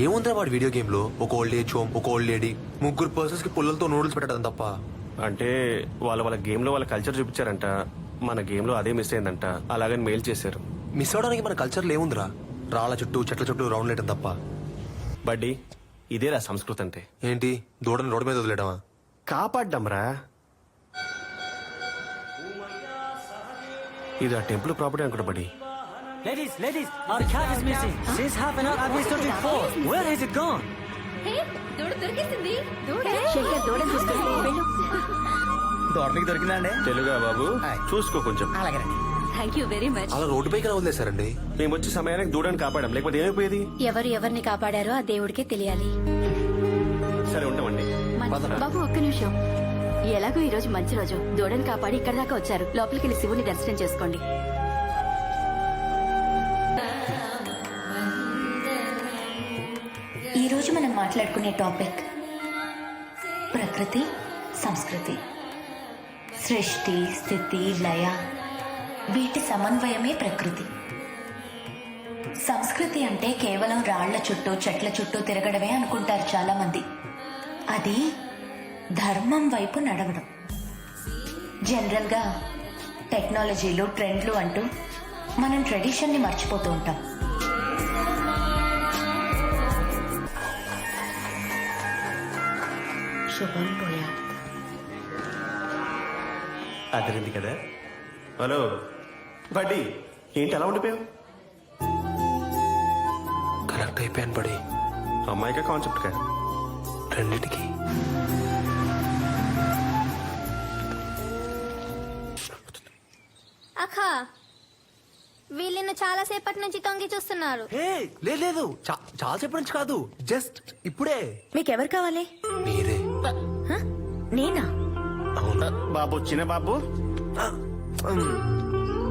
ఏముందిరా వాడి video game లో ఒక ఓల్డ్ ఏజ్ హోమ్, ఒక ఓల్డ్ లేడీ, ముగ్గురు పర్సన్స్ కి పుల్లలతో నూడిల్స్ పెట్టడం తప్ప. అంటే వాళ్ళ గేమ్ లో వాళ్ళ కల్చర్ చూపించారంట, మన గేమ్ లో అదే మిస్ అయిందంట. అలాగని మెయిల్ చేశారు. మిస్ అవడానికి మన కల్చర్ ఏముందిరా? రాళ్ల చుట్టూ చెట్ల చుట్టూ రౌండ్ వేయడం తప్ప. బడ్డీ, ఇదేరా సంస్కృతి అంటే. ఏంటి దూడని రోడ్డు మీద వదిలేయడమా? కాపాడ్డాంరా. ఇది ఆ టెంపుల్ ప్రాపర్టీ అనుకుంటా బడ్డీ. Ladies, our cat is missing. Since half an hour I've been searching for. Where has it gone? హే, దూడ దొరికింది. దూడకి దొరికిందా అండి? తెలుగా బాబు, చూసుకో కొంచెం. అలాగేనండి. Thank you very much. అలా రోడ్డు పైకి వదిలేశారండి. మేము వచ్చే సమయానికి దూడని కాపాడాం, లేకపోతే ఏమైపోయేది? ఎవరిని కాపాడారో ఆ దేవుడికే తెలియాలి. సరే ఉంటామండి. బాబు ఒక్క నిమిషం. ఎలాగో ఈ రోజు మంచి రోజు, దూడని కాపాడి ఇక్కడ దాకా వచ్చారు. లోపలికి వెళ్ళి శివుని దర్శనం చేసుకోండి. ఈ రోజు మనం మాట్లాడుకునే టాపిక్ ప్రకృతి, సంస్కృతి. సృష్టి, స్థితి, లయ, వీటి సమన్వయమే ప్రకృతి. సంస్కృతి అంటే కేవలం రాళ్ల చుట్టూ చెట్ల చుట్టూ తిరగడమే అనుకుంటారు చాలా మంది. అది ధర్మం వైపు నడవడం. జనరల్ గా టెక్నాలజీలు, ట్రెండ్లు అంటూ మనం ట్రెడిషన్ ని మర్చిపోతూ ఉంటాం. శుభం పోయా. అదిరింది కదా. హలో బడ్డీ, ఏంటి అలా ఉండిపోయావు? కరెక్ట్ అయిపోయాను బడి. అమ్మాయికా కాన్సెప్ట్ కా? రెండిటికి. అక్క, వీళ్ళను చాలా సేపటి నుంచి తొంగి చూస్తున్నారు. లేదు చాలా సేపటి నుంచి కాదు, జస్ట్ ఇప్పుడే. మీకెవరు కావాలి? మీరే. నేనా? అవునా బాబు, చిన్న బాబు.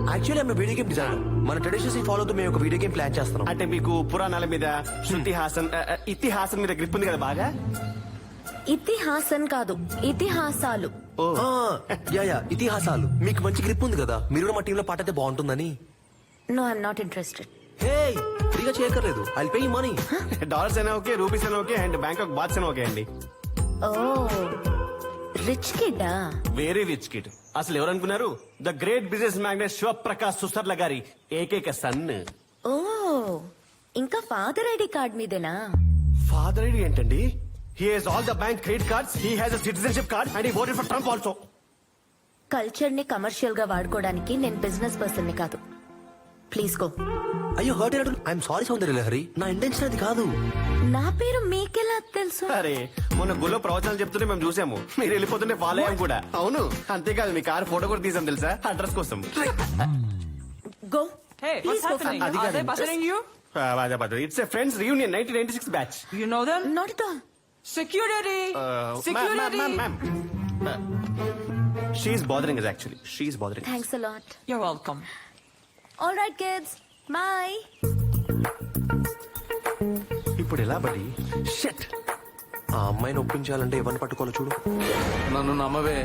యాక్చువల్లీ ఆమె వీడియో గేమ్ డిజైనర్. మన ట్రెడిషన్స్ ఫాలో అవుతూ మేము ఒక వీడియో గేమ్ ప్లాన్ చేస్తున్నాం. అంటే మీకు పురాణాల మీద, శృతిహాసన్, ఇతిహాసం మీద గ్రిప్ ఉంది కదా బాగా? ఇతిహాసం కాదు, ఇతిహాసాలు. యా ఇతిహాసాలు. మీకు మంచి గ్రిప్ ఉంది కదా, మీరు కూడా మా టీంలో పాట అయితే బాగుంటుందని. No, I'm not interested. Hey, ఫ్రీగా చేయక్కర్లేదు. I pay you money. Dollars అయినా ఓకే, రూపీస్ అయినా ఓకే, అండ్ బ్యాంకాక్ బాత్స్ అయినా ఓకే అండి. ఓ, రిచ్ కిడ్డా? Very rich kid. అసలు ఎవరనుకున్నారు? The great business magnate Shivaprakash Susarla గారి ఏకైక సన్. ఓ, ఇంకా ఫాదర్ ఐడి కార్డ్ మీదేనా? ఫాదర్ ఐడి ఏంటండి? He has all the bank credit cards, he has a citizenship card, and he voted for Trump also. Culture ని commercial గా వాడుకోవడానికి నేను business person ని కాదు. Please go. అయ్యో హర్ట్ అయినట్టు. ఐఎమ్ సారీ సౌందర్య లహరి, నా ఇంటెన్షన్ అది కాదు. నా పేరు మీకెలా తెలుసు? అరే, మొన్న గుళ్ళో ప్రవచనాలు చెప్తుంటే మేము చూసాము, మీరు వెళ్ళిపోతుంటే ఫాలో అయ్యాం కూడా. అవును, అంతేకాదు మీ కార్ ఫోటో కూడా తీసాం తెలుసా, అడ్రస్ కోసం. గో. Hey, what's happening? అది Are కాదు. they pestering you? It's a friends reunion 1996 batch. You know them? Not at all. Security! Security! She's bothering us actually. She's bothering us. Thanks a lot. You're welcome. All right kids, bye. ఇప్పుడు ఎలా బడి? Shut. ఆ అమ్మాయిని ఒప్పించాలంటే ఎవరిని పట్టుకోవాలో చూడు. నన్ను నమ్మవే.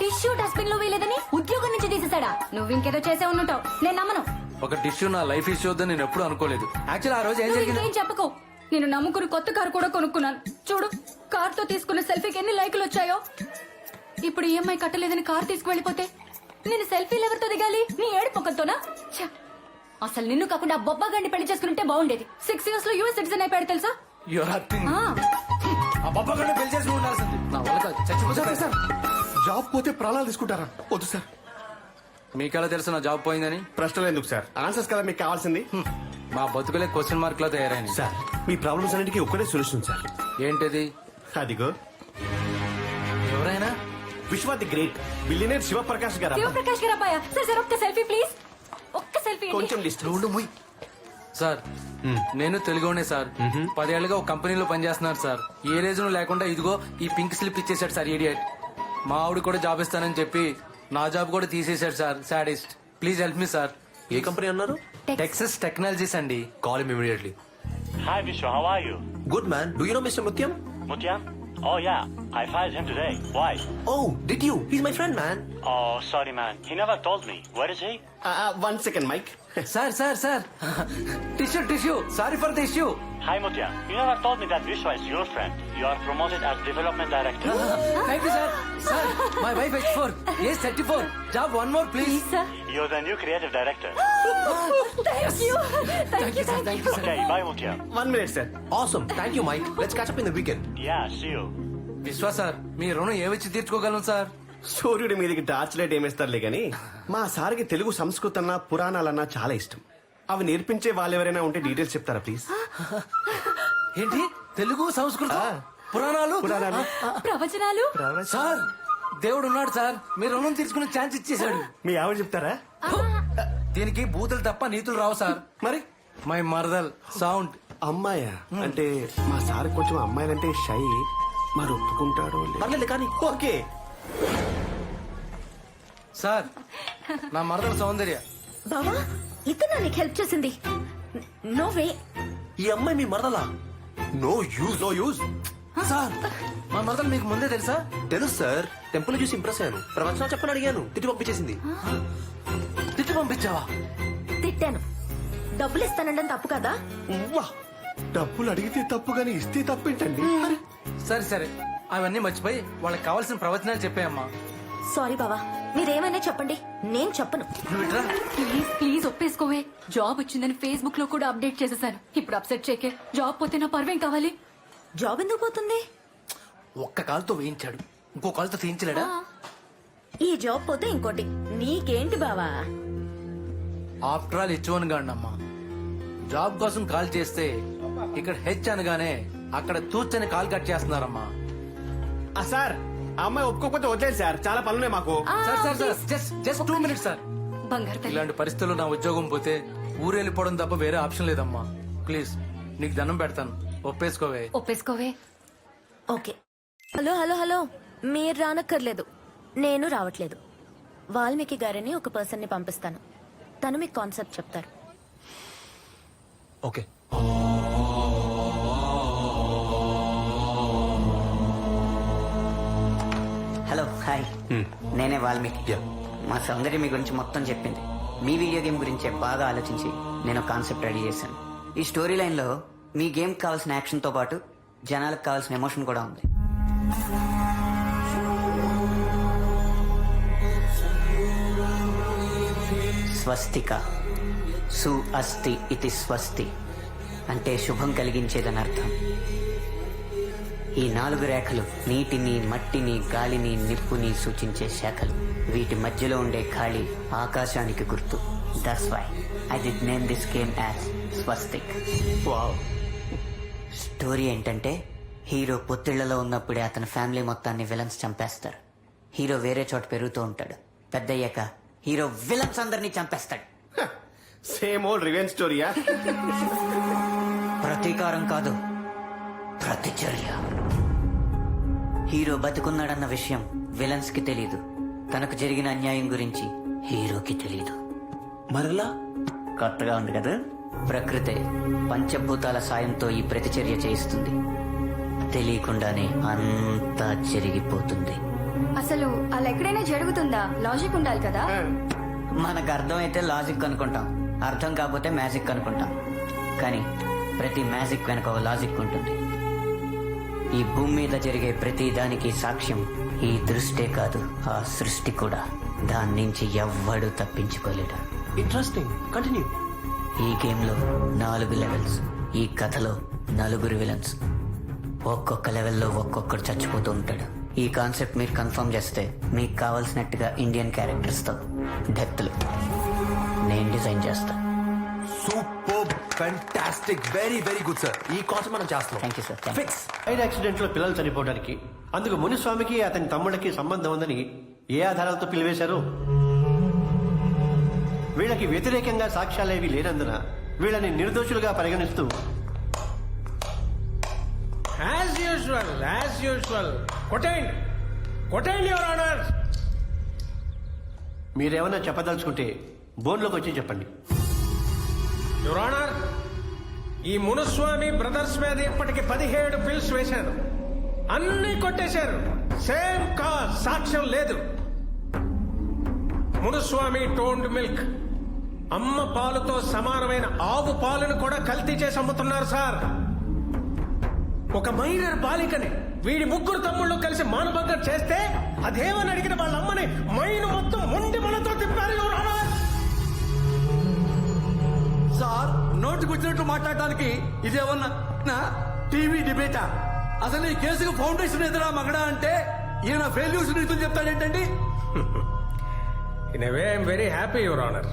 Tissue dustbin లో వేయలేదని ఉద్యోగం నుంచి తీసేసాడా? నువ్వు ఇంకేదో చేసే ఉండుంటావు, నేను నమ్మను. ఒక టిష్యూ నా లైఫ్ ఇష్యూ వద్దని నేను ఎప్పుడు అనుకోలేదు. యాక్చువల్ ఆ రోజు ఏం జరిగింది? ఏం చెప్పకు. నేను నమ్ముకుని కొత్త కారు కూడా కొనుక్కున్నాను. చూడు, కార్ తో తీసుకున్న సెల్ఫీకి ఎన్ని లైకులు వచ్చాయో. ఇప్పుడు ఈఎంఐ కట్టలేదని కార్ తీసుకువెళ్ళిపోతే నేను సెల్ఫీలు ఎవరితో దిగాలి? నీ ఏడు పొక్కలతోనా? అసలు నిన్ను కాకుండా బొబ్బా గండి పెళ్లి చేసుకుంటే బాగుండేది. 6 years లో యూఎస్ సిటిజన్ అయిపోయాడు తెలుసా? You're acting. ఆ, ఆ బొబ్బ కూడా పెళ్లి చేసుకుని ఉండాల్సింది. నా వల్ల కాదు, చచ్చిపోతా సార్. జాబ్ పోతే ప్రాణాలు తీసుకుంటారా? వద్దు సార్. మీకెలా తెలుసు నా జాబ్ పోయిందని? ప్రశ్నలు ఎందుకు సార్, ఆన్సర్స్ కదా మీకు కావాల్సింది. మా బతుకులే క్వశ్చన్ మార్క్ లో తయారైంది. సార్, మీ ప్రాబ్లమ్స్ అన్నిటికీ ఒక్కటే సొల్యూషన్ సార్. ఏంటిది? అదిగో ఎవరైనా? విశ్వ ది గ్రేట్ బిలియనర్ శివప్రకాష్ గారు. శివప్రకాష్ గారు అబ్బాయా? సార్ ఒక్క సెల్ఫీ ప్లీజ్, ఒక్క సెల్ఫీ. కొంచెం డిస్టర్బ్. సార్, నేను తెలుగునే సార్. 10 ఏళ్లుగా ఒక కంపెనీలో పనిచేస్తున్నాను సార్. ఏ రీజన్ లేకుండా ఇదిగో ఈ పింక్ స్లిప్ ఇచ్చేసాడు సార్, ఇడియట్. మా ఆవిడ కూడా జాబ్ ఇస్తానని చెప్పి నా జాబ్ కూడా తీసేశాడు sir, sadist. Please help me sir. ఏ కంపెనీ అన్నారు? టెక్సస్ టెక్నాలజీస్ అండి. Call him immediately. Hi Vishwa, how are you? Good man. Do you know mister Mutyam? Mutyam? Oh yeah, I fired him today. Why? Oh, did you? He's my friend, man. Oh, sorry man, he never told me. Where is he? 1 second, Mike. Sir tissue sorry for the issue. Hi, Mutya. You never told me that Vishwa is your friend. You are promoted as development director. Thank you sir my wife H4 age 34 job one more please. You're the new creative director. Thank you Okay, bye, Mutya. 1 minute, sir. Awesome thank you Mike let's catch up in the weekend. Yeah, see you. Vishwa sir మీ రుణం ఏమిచ్చి తీర్చుకోగలను sir? సూర్యుడి మీదకి torch light ఏమేస్తారులే గాని మా సార్కి తెలుగు సంస్కృతన్నా పురాణాలన్నా చాలా ఇష్టం. అవి నేర్పించే వాళ్ళెవరైనా ఉంటే డీటెయిల్స్ చెప్తారా ప్లీజ్? ఏంటి తెలుగు సంస్కృతం పురాణాలు ప్రవచనాలు. సార్ దేవుడు ఉన్నాడు సార్, మీ రుణం తీర్చుకునే ఛాన్స్ ఇచ్చేశాడు. మీ ఆవిడ చెప్తారా? దీనికి బూతులు తప్ప నీతులు రావు సార్. మరి మై మరదల్ సౌండ్. అమ్మాయా? అంటే మా సార్ కొంచెం అమ్మాయిలంటే షై, మరి ఒప్పుకుంటాడు. పర్లేదు కానీ ఓకే. సార్ నా మరదల్ సౌందర్య. బావా ఇతను నీకు హెల్ప్ చేసింది. No way. ఈ అమ్మాయి మీ మరదలా? No use. సార్ మా మరదలు మీకు ముందే తెలుసా? తెలుసు సార్, టెంపుల్ చూసి ఇంప్రెస్ అయ్యాను. ప్రవచనం చెప్పని అడిగాను, తిట్టి పంపించేసింది. తిట్టి పంపించావా? తిట్టాను. డబ్బులు ఇస్తానంటే తప్పు కదా? ఉవ్వా, డబ్బులు అడిగితే తప్పు గాని ఇస్తే తప్పేంటండి? సరే అవన్నీ మర్చిపోయి వాళ్ళకి కావాల్సిన ప్రవచనాలు చెప్పాయమ్మా. సారీ బావా, మీరేమైనా చెప్పండి, నేను చెప్పను. నువ్వు ఇట్రా. ప్లీజ్ ఒప్పేసుకోవే. జాబ్ వచ్చిందని ఫేస్బుక్ లో కూడా అప్డేట్ చేసేసాను. ఇప్పుడు అప్సెట్ చేకే. జాబ్ పోతే నా పర్వేం కావాలి? జాబ్ ఎందుకు పోతుంది? ఒక్క కాలుతో వేయించాడు, ఇంకో కాలుతో తీయించలేడా? ఈ జాబ్ పోతే ఇంకోటి నీకేంటి బావా? ఆఫ్టర్ ఆల్ ఇచ్చువన్ గాడినమ్మా. జాబ్ కోసం కాల్ చేస్తే ఇక్కడ హెచ్ అనగానే అక్కడ తూచని కాల్ కట్ చేస్తున్నారమ్మా. సార్ ఆ అమ్మాయి ఒప్పుకోకపోతే వదిలేదు సార్, చాలా పనున్నాయి మాకు. Sir just 2 minutes sir. బంగారు తల్లి. ఇలాంటి పరిస్థితుల్లో నా ఉద్యోగం పోతే ఊరెళ్ళిపోవడం తప్ప వేరే ఆప్షన్ లేదమ్మా. ప్లీజ్ నీకు దండం పెడతాను, ఒప్పేసుకోవే. ఒప్పేసుకోవే. ఓకే. హలో మీరు రానక్కర్లేదు, నేను రావట్లేదు. వాల్మీకి గారిని ఒక పర్సన్ ని పంపిస్తాను. తను మీకు కాన్సెప్ట్ చెప్తారు. ఓకే. హలో హాయ్, నేనే వాల్మీకి. Yeah. మా సౌందర్య మీ గురించి మొత్తం చెప్పింది. మీ వీడియో గేమ్ గురించే బాగా ఆలోచించి నేను కాన్సెప్ట్ రెడీ చేశాను. ఈ స్టోరీ లైన్ లో మీ గేమ్ కావాల్సిన యాక్షన్ తో పాటు జనాలకు కావాల్సిన ఎమోషన్ కూడా ఉంది. స్వస్తిక సు అస్తి ఇతి స్వస్తి అంటే శుభం కలిగించేదని అర్థం. ఈ 4 రేఖలు నీటిని, మట్టిని, గాలిని, నిప్పుని సూచించే శాఖలు. వీటి మధ్యలో ఉండే ఖాళీ ఆకాశానికి గుర్తు. That's why I did name this game as Swastik. Wow. Story ఏంటంటే హీరో పొత్తిళ్లలో ఉన్నప్పుడే అతని ఫ్యామిలీ మొత్తాన్ని విలన్స్ చంపేస్తారు. హీరో వేరే చోట పెరుగుతూ ఉంటాడు. పెద్దయ్యాక హీరో విలన్స్ అందరినీ చంపేస్తాడు. సేమ్ ఓల్డ్ రివెంజ్ స్టోరీయా? ప్రతీకారం కాదు, ప్రతిచర్య. హీరో బతుకున్నాడన్న విషయం విలన్స్ కి తెలీదు. తనకు జరిగిన అన్యాయం గురించి హీరోకి తెలీదు. మరలా కొత్తగా ఉంది కదా? ప్రకృతే పంచభూతాల సాయంతో ఈ ప్రతిచర్య చేయిస్తుంది. తెలియకుండానే అంతా జరిగిపోతుంది. అసలు అలా ఎక్కడైనా జరుగుతుందా? లాజిక్ ఉండాలి కదా. మనకు అర్థమైతే లాజిక్ అనుకుంటాం, అర్థం కాకపోతే మ్యాజిక్ అనుకుంటాం. కానీ ప్రతి మ్యాజిక్ వెనక ఓ లాజిక్ ఉంటుంది. ఈ భూమి మీద జరిగే ప్రతి దానికి సాక్ష్యం ఈ దృష్టే కాదు, ఆ సృష్టి కూడా. దాని నుంచి ఎవ్వడూ తప్పించుకోలేడు. Interesting, continue. ఈ గేమ్ లో 4 లెవెల్స్. ఈ కథలో 4 విలన్స్. ఒక్కొక్క లెవెల్లో ఒక్కొక్కడు చచ్చిపోతూ ఉంటాడు. ఈ కాన్సెప్ట్ మీరు కన్ఫర్మ్ చేస్తే మీకు కావాల్సినట్టుగా ఇండియన్ క్యారెక్టర్స్ తో డెత్లు నేను డిజైన్ చేస్తా. Super, fantastic, very very good sir. ఈ కాన్సెప్ట్ మనం చేస్తాం. Thank you sir. Fix. Ride accident లో పిల్లలు చనిపోవడానికి అందుకు మునిస్వామికి అతని తమ్ముడికి సంబంధం ఉందని ఏ ఆధారాలతో పిలివేశారు? వీళ్ళకి వ్యతిరేకంగా సాక్ష్యాలేవి లేనందున వీళ్ళని నిర్దోషులుగా పరిగణిస్తూ యాజ్ యూజువల్ కొట్టండి యువర్ ఆనర్. మీరేమైనా చెప్పదలుచుకుంటే బోన్లోకి వచ్చి చెప్పండి. యువర్ ఆనర్, ఈ మునుస్వామి బ్రదర్స్ మీద ఇప్పటికి 17 పిల్స్ వేశాను. అన్ని కొట్టేశారు. సేమ్ కాజ్, సాక్ష్యం లేదు. మునుస్వామి టోన్డ్ మిల్క్ అమ్మ పాలుతో సమానమైన ఆవు పాలను కూడా కల్తీ చేసి అమ్ముతున్నారు సార్. ఒక మైనర్ బాలికని వీడి ముగ్గురు తమ్ముళ్ళు కలిసి మానభంగం చేస్తే అదేమని అడిగిన వాళ్ళ అమ్మని మైను మొత్తం మొండి మనతో తిప్పారు యువర్ ఆనర్. సార్ నోటికి వచ్చినట్టు మాట్లాడడానికి ఇదేమన్నా టీవీ డిబేటా? అసలు ఈ కేసుకు ఫౌండేషన్ ఎదురా మగడా అంటే ఈయన ఫెయిల్యూర్స్ నీతులు చెప్తాడేంటండి? In a way I'm very happy your honour.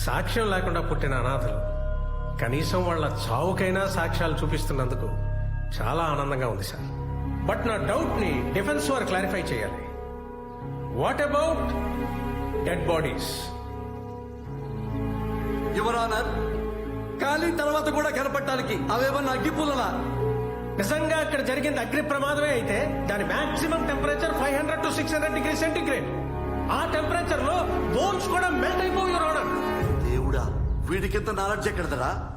సాక్ష్యం లేకుండా పుట్టిన అనాథలు కనీసం వాళ్ళ చావుకైనా సాక్ష్యాలు చూపిస్తున్నందుకు చాలా ఆనందంగా ఉంది సార్. బట్ నా డౌట్ ని డిఫెన్స్ వారు క్లారిఫై చేయాలి. What about dead bodies? Your honour, కాలిన తర్వాత కూడా కనపడటానికి అవేమన్నా అగ్గిపుల్లలా? నిజంగా అక్కడ జరిగింది అగ్ని ప్రమాదమే అయితే దాని maximum temperature 500 to 600 degree centigrade. ఆ టెంపరేచర్ లో బోన్స్ కూడా మెల్ట్ అయిపోయి యువర్ ఆనర్. దేవుడా, వీడికింత నాలెడ్జ్ ఎక్కడదరా?